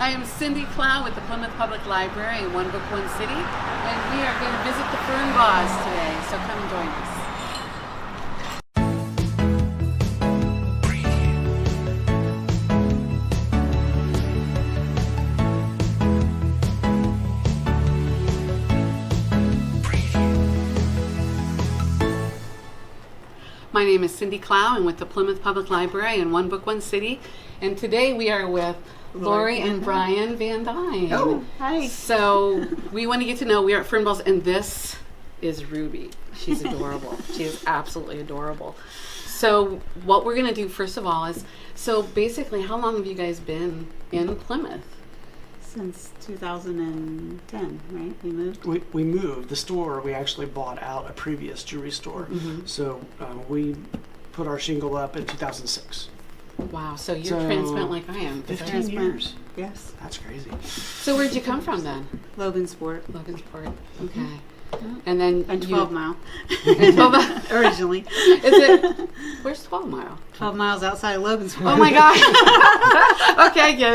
I am Cindy Clow with the Plymouth Public Library in One Book, One City, and we are going to visit the Fernbaughs today, so come and join us. My name is Cindy Clow and with the Plymouth Public Library in One Book, One City, and today we are with Lori and Brian Van Dyne. Oh, hi. So we want to get to know, we are at Fernbaugh's, and this is Ruby. She's adorable. She is absolutely adorable. So what we're going to do first of all is, so basically how long have you guys been in Plymouth? Since 2010, right? We moved? We moved. The store, we actually bought out a previous jewelry store. Mm-hmm. So we put our shingle up in 2006. Wow, so you're transplant like I am. 15 years. Yes. That's crazy. So where'd you come from then? Logansport. Logansport. Okay. And then And 12 Mile. And 12 Mile. Originally. Is it? Where's 12 Mile? 12 miles outside of Logansport. Oh my God. Okay, I get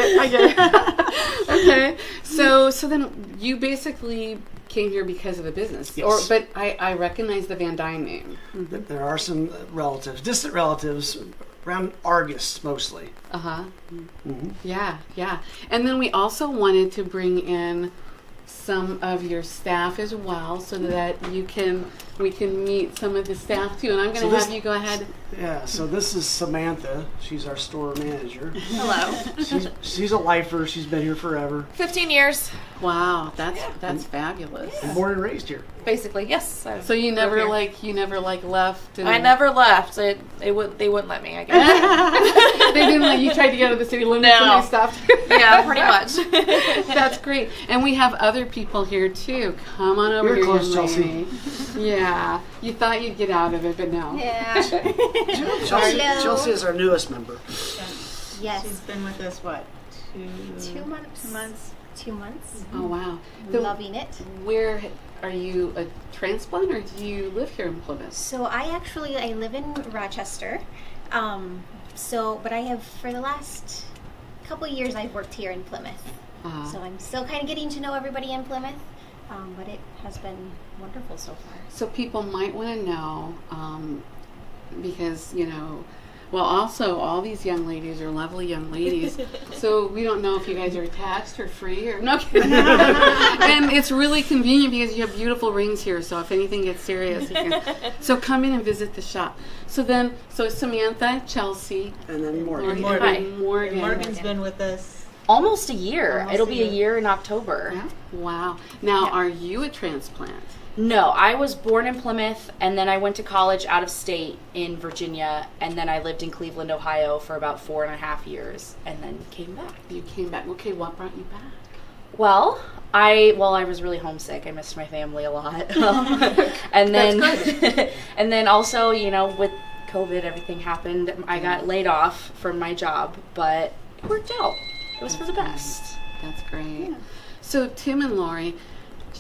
it. Okay. So then you basically came here because of the business. Yes. But I recognize the Van Dyne name. Mm-hmm. There are some relatives, distant relatives, around Argus mostly. Uh-huh. Mm-hmm. Yeah. And then we also wanted to bring in some of your staff as well so that we can meet some of the staff too. And I'm going to have you go ahead. Yeah, so this is Samantha. She's our store manager. Hello. She's a lifer. She's been here forever. 15 years, Wow, that's fabulous. And born and raised here. basically. Yes. So you never here. left. And I never left. They wouldn't let me, I guess. They didn't let you try to get out of the city limits No. and they stopped. Yeah, pretty much. That's great. And we have other people here too. Come on over You're here, close, young lady. Yeah. You thought you'd get out of it, but no. Yeah. Chelsea is our newest member. Yes. She's been with us, what? 2 months. 2 months. 2 months. Oh wow. Loving it. Where are you a transplant or do you live here in Plymouth? So I live in Rochester. But I have for the last couple years I've worked here in Plymouth. So I'm still kind of getting to know everybody in Plymouth. But it has been wonderful so far. So people might want to know, because, also all these young ladies are lovely young ladies. So we don't know if you guys are attached or free or no kidding. And it's really convenient because you have beautiful rings here. So if anything gets serious, you can. So come in and visit the shop. So Samantha, Chelsea, And then Morgan. Hi. Morgan. Morgan's been with us. Almost a year. Almost It'll a be a year. year in October. Yeah. Wow. Now, are you a transplant? No, I was born in Plymouth, and then I went to college out of state in Virginia, and then I lived in Cleveland, Ohio for about 4.5 years, and then came back. You came back. Okay, what brought you back? Well, I was really homesick. I missed my family a lot. And then and then also, with COVID, everything happened. I got laid off from my job, but it worked out. It was for the best. That's great. Yeah. So Tim and Lori,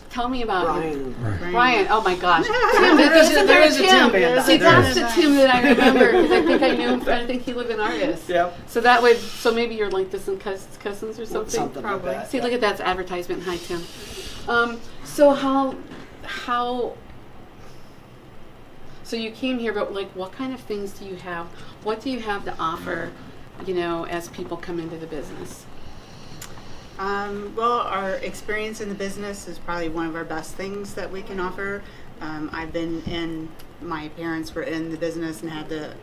tell me about Brian. Oh my gosh. There is a Tim Van Dyne. See, that's the Tim that I remember because I think I knew him. I think he lived in Argus. Yep. So maybe you're like distant cousins or something. Something like Probably. that, See, yeah. look at that's advertisement. Hi, Tim. So how? So you came here, but what kind of things do you have? What do you have to offer? As people come into the business. Well, our experience in the business is probably one of our best things that we can offer. My parents were in the business and had the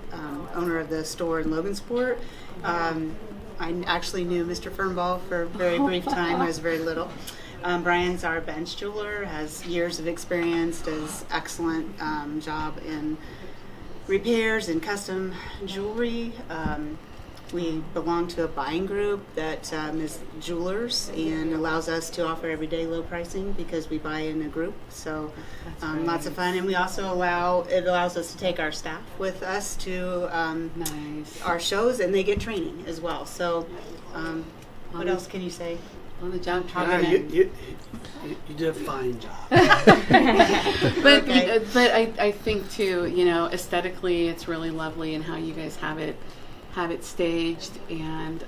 owner of the store in Logansport. I actually knew Mr. Fernbaugh for a very brief time. I was very little. Brian's our bench jeweler, has years of experience, does excellent job in repairs and custom jewelry. We belong to a buying group that is jewelers and allows us to offer everyday low pricing because we buy in a group. So lots of fun. And we also allows us to take our staff with us to our shows, and they get training as well. So what else can you say? On the job You did a fine job. But I think too, aesthetically it's really lovely and how you guys have it have it staged, and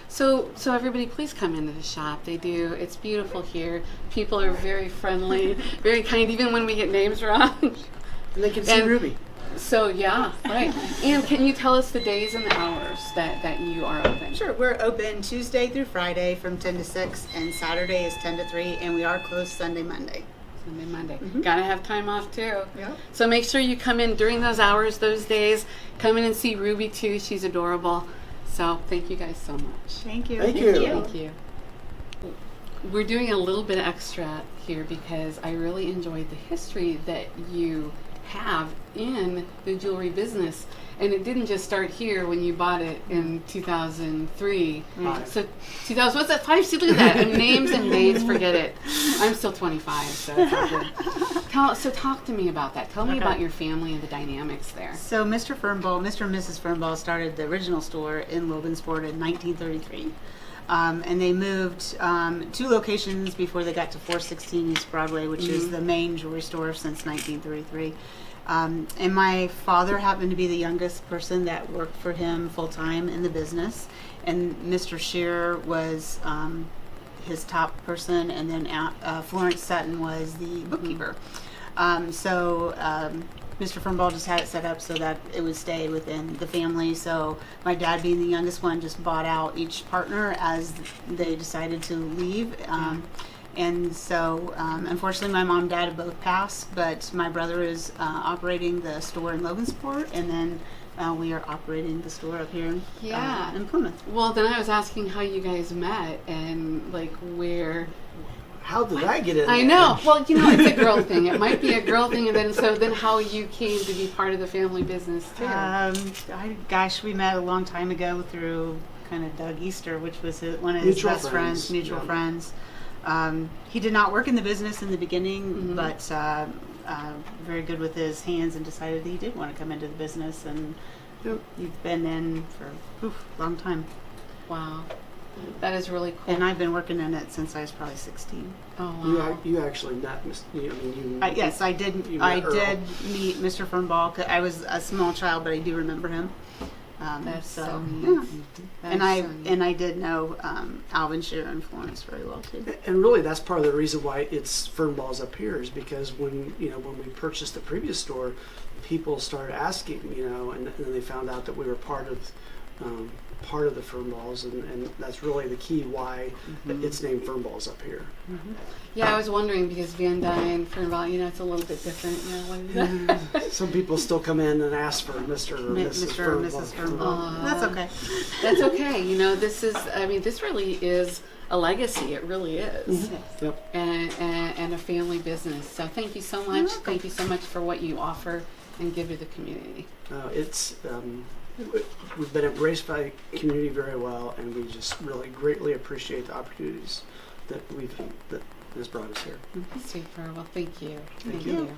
so everybody, please come into the shop. It's beautiful here. People are very friendly, very kind, even when we get names wrong. And they can see Ruby. So yeah, right. And can you tell us the days and the hours that you are open? Sure, we're open Tuesday through Friday from 10 to 6, and Saturday is 10 to 3, and we are closed Sunday, Monday. Sunday, Monday. Gotta have time off too. Yep. So make sure you come in during those hours, those days. Come in and see Ruby too. She's adorable. So thank you guys so much. Thank you. Thank you. Thank you. We're doing a little bit extra here because I really enjoyed the history that you have in the jewelry business, and it didn't just start here when you bought it in 2003. So 2000, what's that? 5? See, look at that. And names and dates, forget it. I'm still 25, so it's all good. So talk to me about that. Tell me about your family and the dynamics there. So Mr. and Mrs. Fernbaugh started the original store in Logansport in 1933. And they moved 2 locations before they got to 416 East Broadway, which is the main jewelry store since 1933. And my father happened to be the youngest person that worked for him full-time in the business. And Mr. Shearer was his top person, and then Florence Sutton was the bookkeeper. Mr. Fernbaugh just had it set up so that it would stay within the family. So my dad, being the youngest one, just bought out each partner as they decided to leave. And so, unfortunately, my mom and dad have both passed, but my brother is operating the store in Logansport, and then we are operating the store up here in Plymouth. Well, then I was asking how you guys met and like where. How did I get in there? I know. Well, it's a girl thing. It might be a girl thing, and then how you came to be part of the family business too. We met a long time ago through kind of Doug Easter, which was one of his best friends, mutual friends. He did not work in the business in the beginning, but very good with his hands, and decided that he did want to come into the business, and you've been in for a long time. Wow. That is really cool. And I've been working in it since I was probably 16. Oh wow! You actually met yes, I did. I did meet Mr. Fernbaugh. I was a small child, but I do remember him. That's so yeah. That's and I did know Alvin Shearer and Florence very well too. And really, that's part of the reason why it's Fernbaugh's up here, is because when we purchased the previous store, people started asking, and then they found out that we were part of the Fernbaughs, and that's really the key why it's named Fernbaugh's up here. Yeah, I was wondering because Van Dyne, Fernbaugh, it's a little bit different. Some people still come in and ask for Mr. or Mrs. Fernbaugh. That's okay. That's okay. This really is a legacy. It really is. Yep. And a family business. So thank you so much. Thank you so much for what you offer and give to the community. We've been embraced by the community very well, and we just really greatly appreciate the opportunities that has brought us here. Super. Well, thank you. Thank you.